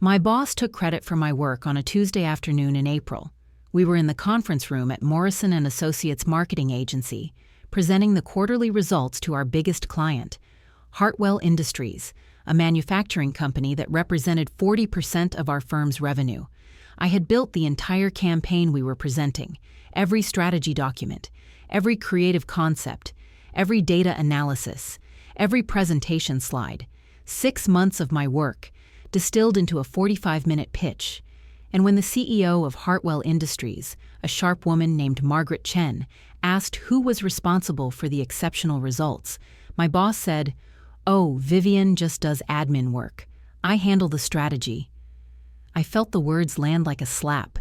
My boss took credit for my work on a Tuesday afternoon in April. We were in the conference room at Morrison & Associates Marketing Agency, presenting the quarterly results to our biggest client, Hartwell Industries, a manufacturing company that represented 40% of our firm's revenue. I had built the entire campaign we were presenting, every strategy document, every creative concept, every data analysis, every presentation slide. 6 months of my work, distilled into a 45-minute pitch. And when the CEO of Hartwell Industries, a sharp woman named Margaret Chen, asked who was responsible for the exceptional results, my boss said, "Oh, Vivian just does admin work. I handle the strategy." I felt the words land like a slap.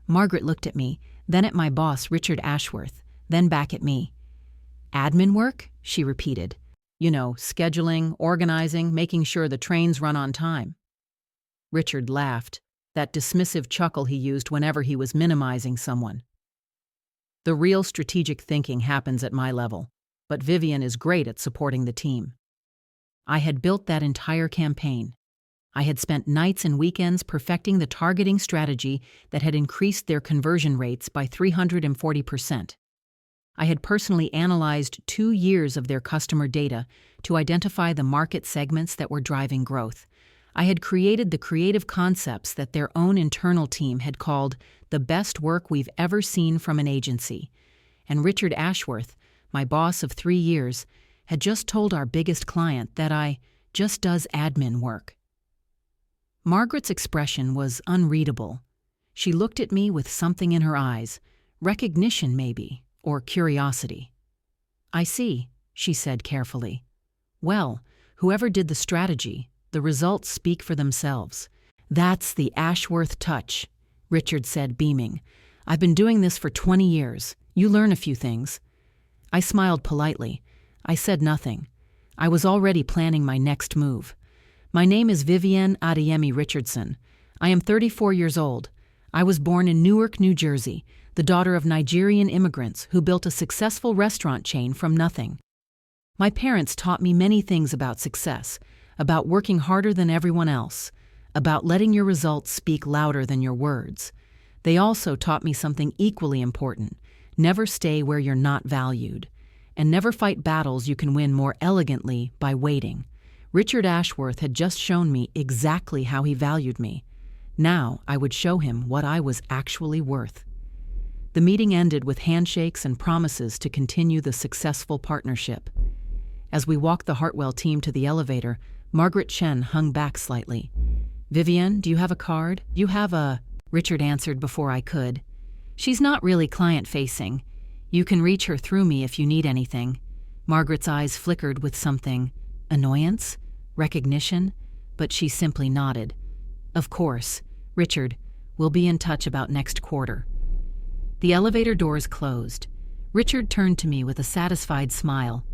Margaret looked at me, then at my boss, Richard Ashworth, then back at me. "Admin work?" she repeated. "You know, scheduling, organizing, making sure the trains run on time." Richard laughed, that dismissive chuckle he used whenever he was minimizing someone. "The real strategic thinking happens at my level, but Vivian is great at supporting the team." I had built that entire campaign. I had spent nights and weekends perfecting the targeting strategy that had increased their conversion rates by 340%. I had personally analyzed 2 years of their customer data to identify the market segments that were driving growth. I had created the creative concepts that their own internal team had called the best work we've ever seen from an agency. And Richard Ashworth, my boss of 3 years, had just told our biggest client that I just does admin work. Margaret's expression was unreadable. She looked at me with something in her eyes, recognition maybe, or curiosity. "I see," she said carefully. "Well, whoever did the strategy, the results speak for themselves." "That's the Ashworth touch," Richard said, beaming. "I've been doing this for 20 years. You learn a few things." I smiled politely. I said nothing. I was already planning my next move. "My name is Vivienne Adeyemi Richardson. I am 34 years old. I was born in Newark, New Jersey, the daughter of Nigerian immigrants who built a successful restaurant chain from nothing. My parents taught me many things about success, about working harder than everyone else, about letting your results speak louder than your words. They also taught me something equally important: never stay where you're not valued, and never fight battles you can win more elegantly by waiting. Richard Ashworth had just shown me exactly how he valued me. Now I would show him what I was actually worth. The meeting ended with handshakes and promises to continue the successful partnership. As we walked the Hartwell team to the elevator, Margaret Chen hung back slightly. "Vivian, do you have a card?" "You have a..." Richard answered before I could. "She's not really client-facing. You can reach her through me if you need anything." Margaret's eyes flickered with something. Annoyance? Recognition? But she simply nodded. "Of course. Richard, we'll be in touch about next quarter." The elevator doors closed. Richard turned to me with a satisfied smile.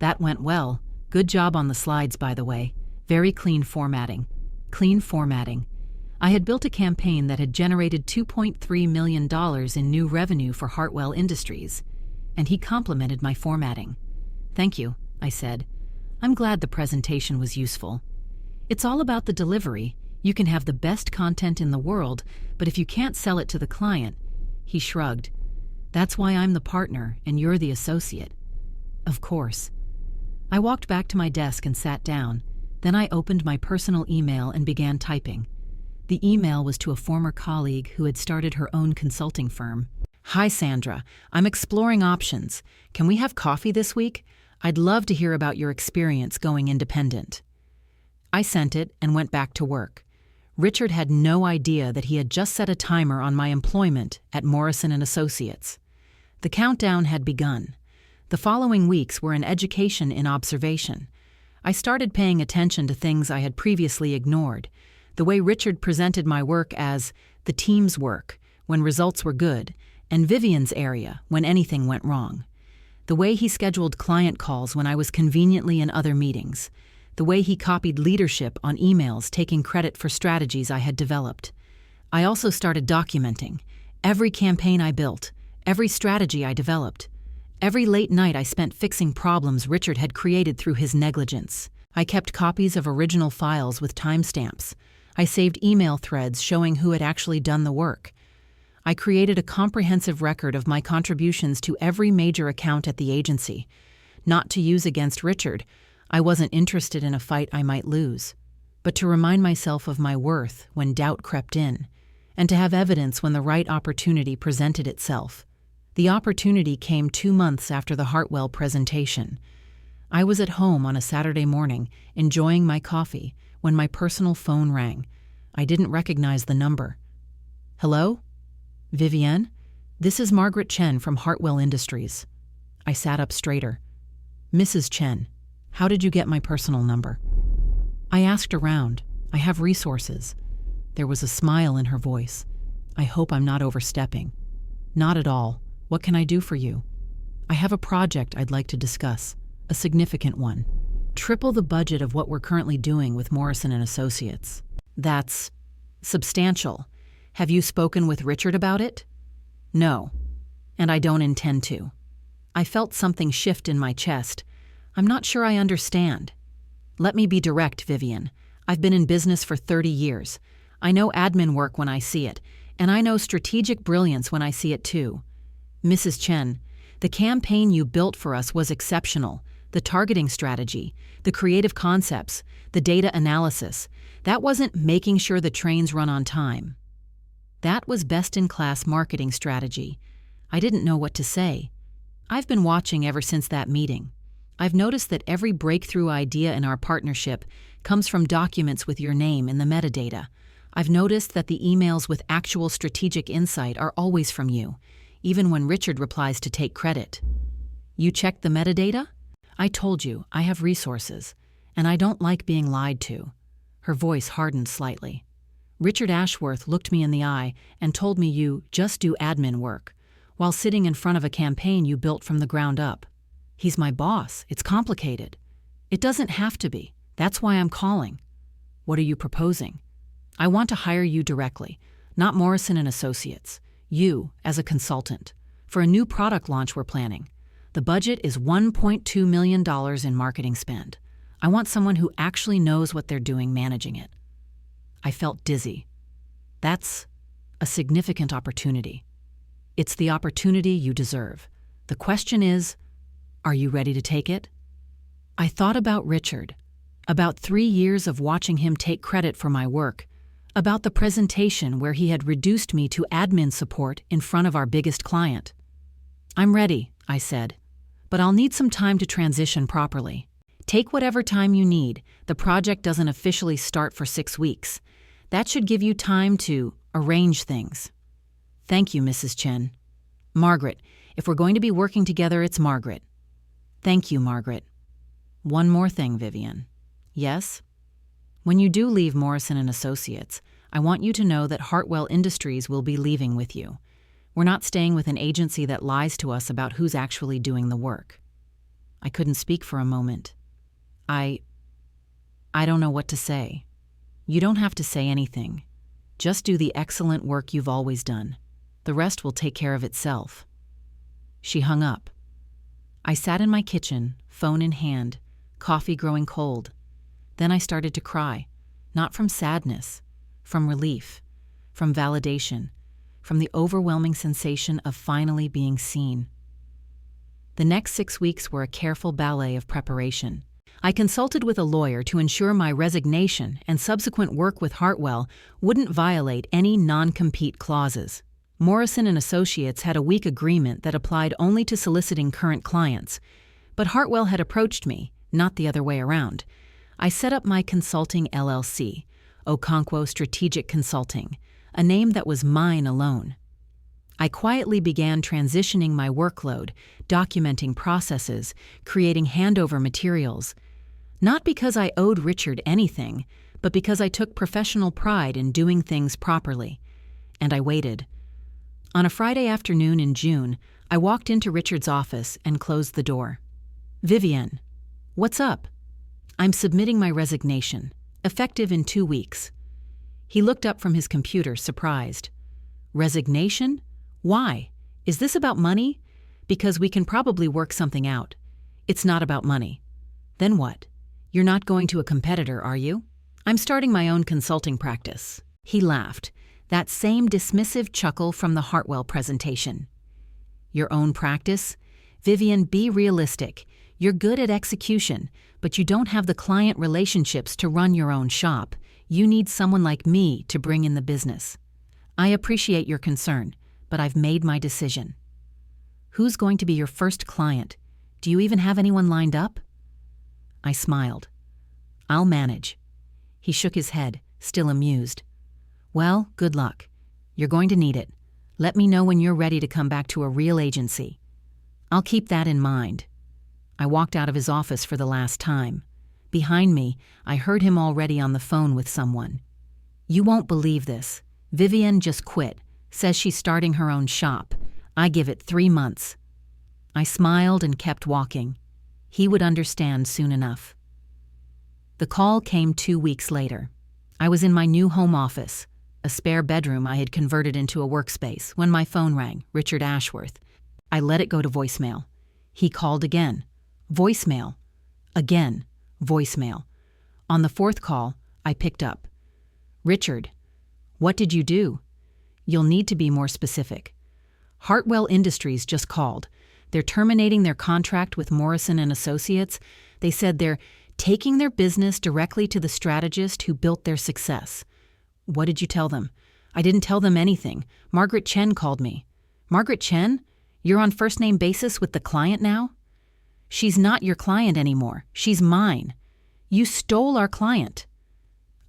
"That went well. Good job on the slides, by the way. Very clean formatting." Clean formatting. I had built a campaign that had generated $2.3 million in new revenue for Hartwell Industries, and he complimented my formatting. "Thank you," I said. "I'm glad the presentation was useful. It's all about the delivery. You can have the best content in the world, but if you can't sell it to the client..." He shrugged. "That's why I'm the partner and you're the associate." "Of course." I walked back to my desk and sat down. Then I opened my personal email and began typing. The email was to a former colleague who had started her own consulting firm. "Hi, Sandra. I'm exploring options. Can we have coffee this week? I'd love to hear about your experience going independent." I sent it and went back to work. Richard had no idea that he had just set a timer on my employment at Morrison & Associates. The countdown had begun. The following weeks were an education in observation. I started paying attention to things I had previously ignored. The way Richard presented my work as the team's work when results were good, and Vivian's area when anything went wrong. The way he scheduled client calls when I was conveniently in other meetings. The way he copied leadership on emails taking credit for strategies I had developed. I also started documenting every campaign I built, every strategy I developed. Every late night I spent fixing problems Richard had created through his negligence. I kept copies of original files with timestamps. I saved email threads showing who had actually done the work. I created a comprehensive record of my contributions to every major account at the agency. Not to use against Richard. I wasn't interested in a fight I might lose, but to remind myself of my worth when doubt crept in, and to have evidence when the right opportunity presented itself. The opportunity came 2 months after the Hartwell presentation. I was at home on a Saturday morning, enjoying my coffee, when my personal phone rang. I didn't recognize the number. Hello? Vivienne? This is Margaret Chen from Hartwell Industries. I sat up straighter. Mrs. Chen, how did you get my personal number? I asked around. I have resources. There was a smile in her voice. I hope I'm not overstepping. Not at all. What can I do for you? I have a project I'd like to discuss, a significant one. Triple the budget of what we're currently doing with Morrison & Associates. That's substantial. Have you spoken with Richard about it? No, and I don't intend to. I felt something shift in my chest. I'm not sure I understand. Let me be direct, Vivian. I've been in business for 30 years. I know admin work when I see it, and I know strategic brilliance when I see it too. Mrs. Chen, the campaign you built for us was exceptional. The targeting strategy, the creative concepts, the data analysis. That wasn't making sure the trains run on time. That was best-in-class marketing strategy. I didn't know what to say. I've been watching ever since that meeting. I've noticed that every breakthrough idea in our partnership comes from documents with your name in the metadata. I've noticed that the emails with actual strategic insight are always from you, even when Richard replies to take credit. You checked the metadata? I told you, I have resources, and I don't like being lied to. Her voice hardened slightly. Richard Ashworth looked me in the eye and told me you just do admin work, while sitting in front of a campaign you built from the ground up. He's my boss. It's complicated. It doesn't have to be. That's why I'm calling. What are you proposing? I want to hire you directly, not Morrison & Associates. You, as a consultant, for a new product launch we're planning. The budget is $1.2 million in marketing spend. I want someone who actually knows what they're doing managing it. I felt dizzy. That's a significant opportunity. It's the opportunity you deserve. The question is, are you ready to take it? I thought about Richard, about 3 years of watching him take credit for my work, about the presentation where he had reduced me to admin support in front of our biggest client. I'm ready, I said, but I'll need some time to transition properly. Take whatever time you need. The project doesn't officially start for 6 weeks. That should give you time to arrange things. Thank you, Mrs. Chen. Margaret, if we're going to be working together, it's Margaret. Thank you, Margaret. One more thing, Vivian. Yes? When you do leave Morrison & Associates, I want you to know that Hartwell Industries will be leaving with you. We're not staying with an agency that lies to us about who's actually doing the work. I couldn't speak for a moment. I don't know what to say. You don't have to say anything. Just do the excellent work you've always done. The rest will take care of itself. She hung up. I sat in my kitchen, phone in hand, coffee growing cold. Then I started to cry, not from sadness, from relief, from validation, from the overwhelming sensation of finally being seen. The next 6 weeks were a careful ballet of preparation. I consulted with a lawyer to ensure my resignation and subsequent work with Hartwell wouldn't violate any non-compete clauses. Morrison & Associates had a weak agreement that applied only to soliciting current clients, but Hartwell had approached me, not the other way around. I set up my consulting LLC, Okonkwo Strategic Consulting, a name that was mine alone. I quietly began transitioning my workload, documenting processes, creating handover materials. Not because I owed Richard anything, but because I took professional pride in doing things properly. And I waited. On a Friday afternoon in June, I walked into Richard's office and closed the door. Vivian, what's up? I'm submitting my resignation, effective in 2 weeks. He looked up from his computer, surprised. Resignation? Why? Is this about money? Because we can probably work something out. It's not about money. Then what? You're not going to a competitor, are you? I'm starting my own consulting practice. He laughed, that same dismissive chuckle from the Hartwell presentation. Your own practice? Vivian, be realistic. You're good at execution, but you don't have the client relationships to run your own shop. You need someone like me to bring in the business. I appreciate your concern, but I've made my decision. Who's going to be your first client? Do you even have anyone lined up? I smiled. I'll manage. He shook his head, still amused. Well, good luck. You're going to need it. Let me know when you're ready to come back to a real agency. I'll keep that in mind. I walked out of his office for the last time. Behind me, I heard him already on the phone with someone. You won't believe this. Vivian just quit. Says she's starting her own shop. I give it 3 months. I smiled and kept walking. He would understand soon enough. The call came 2 weeks later. I was in my new home office, a spare bedroom I had converted into a workspace, when my phone rang, Richard Ashworth. I let it go to voicemail. He called again. Voicemail. Again. Voicemail. On the 4th call, I picked up. Richard, what did you do? You'll need to be more specific. Hartwell Industries just called. They're terminating their contract with Morrison & Associates. They said they're taking their business directly to the strategist who built their success. What did you tell them? I didn't tell them anything. Margaret Chen called me. Margaret Chen? You're on first-name basis with the client now? She's not your client anymore. She's mine. You stole our client.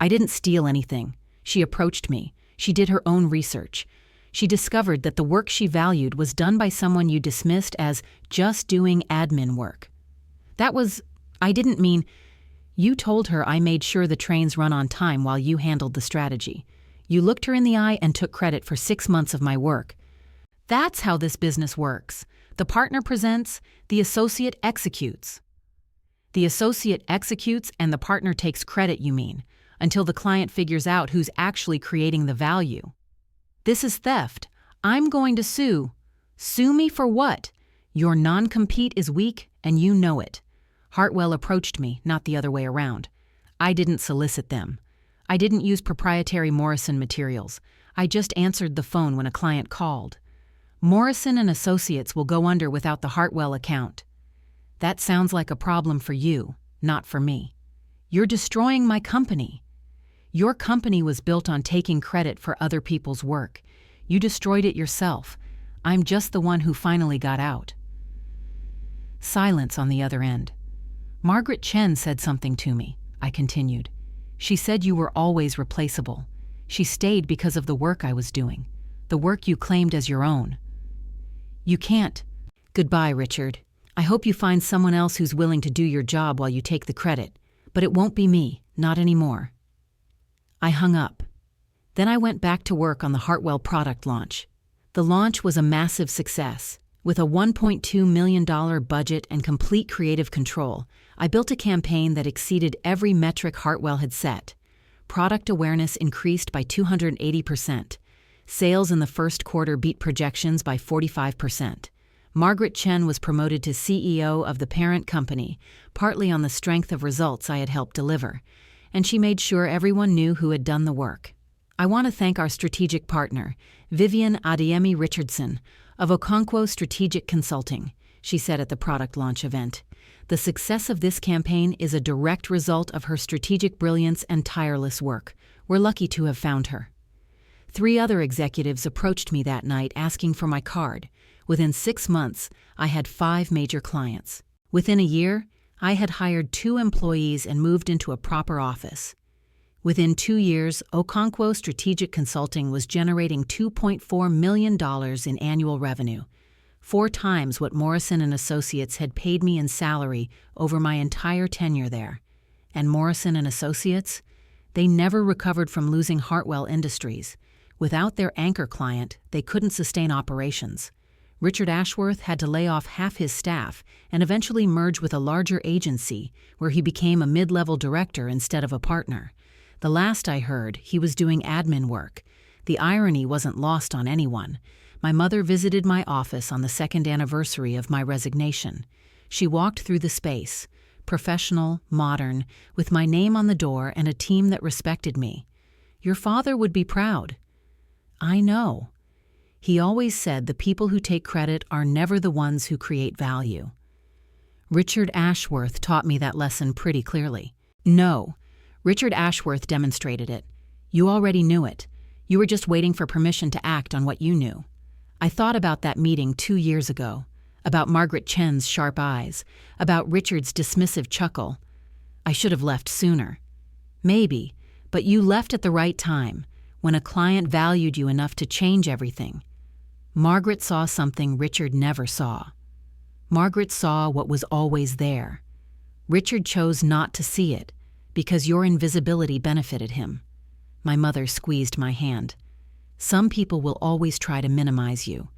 I didn't steal anything. She approached me. She did her own research. She discovered that the work she valued was done by someone you dismissed as just doing admin work. I didn't mean, you told her I made sure the trains run on time while you handled the strategy. You looked her in the eye and took credit for 6 months of my work. That's how this business works. The partner presents, the associate executes. The associate executes and the partner takes credit, you mean, until the client figures out who's actually creating the value. This is theft. I'm going to sue. Sue me for what? Your non-compete is weak, and you know it. Hartwell approached me, not the other way around. I didn't solicit them. I didn't use proprietary Morrison materials. I just answered the phone when a client called. Morrison & Associates will go under without the Hartwell account. That sounds like a problem for you, not for me. You're destroying my company. Your company was built on taking credit for other people's work. You destroyed it yourself. I'm just the one who finally got out. Silence on the other end. Margaret Chen said something to me, I continued. She said you were always replaceable. She stayed because of the work I was doing, the work you claimed as your own. You can't. Goodbye, Richard. I hope you find someone else who's willing to do your job while you take the credit, but it won't be me, not anymore. I hung up. Then I went back to work on the Hartwell product launch. The launch was a massive success. With a $1.2 million budget and complete creative control, I built a campaign that exceeded every metric Hartwell had set. Product awareness increased by 280%. Sales in the first quarter beat projections by 45%. Margaret Chen was promoted to CEO of the parent company, partly on the strength of results I had helped deliver, and she made sure everyone knew who had done the work. I want to thank our strategic partner, Vivian Adeyemi Richardson, of Okonkwo Strategic Consulting, she said at the product launch event. The success of this campaign is a direct result of her strategic brilliance and tireless work. We're lucky to have found her. 3 other executives approached me that night asking for my card. Within 6 months, I had 5 major clients. Within a year, I had hired 2 employees and moved into a proper office. Within 2 years, Okonkwo Strategic Consulting was generating $2.4 million in annual revenue, 4 times what Morrison & Associates had paid me in salary over my entire tenure there. And Morrison & Associates? They never recovered from losing Hartwell Industries. Without their anchor client, they couldn't sustain operations. Richard Ashworth had to lay off half his staff and eventually merge with a larger agency where he became a mid-level director instead of a partner. The last I heard, he was doing admin work. The irony wasn't lost on anyone. My mother visited my office on the 2nd anniversary of my resignation. She walked through the space, professional, modern, with my name on the door and a team that respected me. Your father would be proud. I know. He always said the people who take credit are never the ones who create value. Richard Ashworth taught me that lesson pretty clearly. No, Richard Ashworth demonstrated it. You already knew it. You were just waiting for permission to act on what you knew. I thought about that meeting 2 years ago, about Margaret Chen's sharp eyes, about Richard's dismissive chuckle. I should have left sooner. Maybe, but you left at the right time, when a client valued you enough to change everything. Margaret saw something Richard never saw. Margaret saw what was always there. Richard chose not to see it, because your invisibility benefited him. My mother squeezed my hand. Some people will always try to minimize you.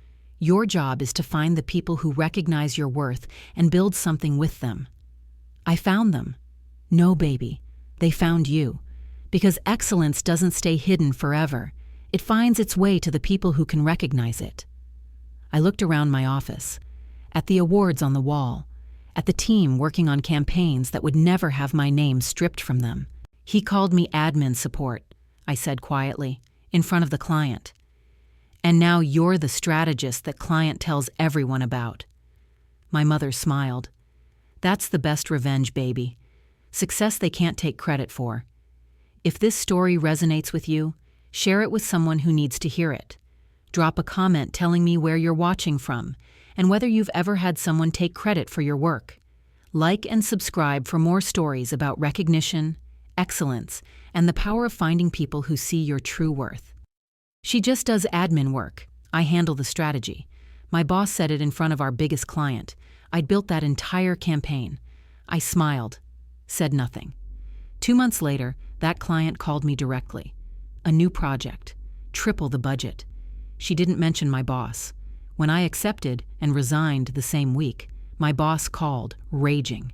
Your job is to find the people who recognize your worth and build something with them. I found them. No, baby, they found you. Because excellence doesn't stay hidden forever. It finds its way to the people who can recognize it. I looked around my office, at the awards on the wall, at the team working on campaigns that would never have my name stripped from them. He called me admin support, I said quietly, in front of the client. And now you're the strategist that client tells everyone about. My mother smiled. That's the best revenge, baby. Success they can't take credit for. If this story resonates with you, share it with someone who needs to hear it. Drop a comment telling me where you're watching from and whether you've ever had someone take credit for your work. Like and subscribe for more stories about recognition, excellence, and the power of finding people who see your true worth. She just does admin work. I handle the strategy. My boss said it in front of our biggest client. I'd built that entire campaign. I smiled, said nothing. 2 months later, that client called me directly. A new project, triple the budget. She didn't mention my boss. When I accepted and resigned the same week, my boss called, raging.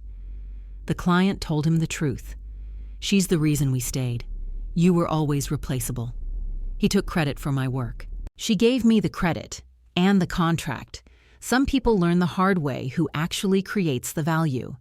The client told him the truth. She's the reason we stayed. You were always replaceable. He took credit for my work. She gave me the credit and the contract. Some people learn the hard way who actually creates the value.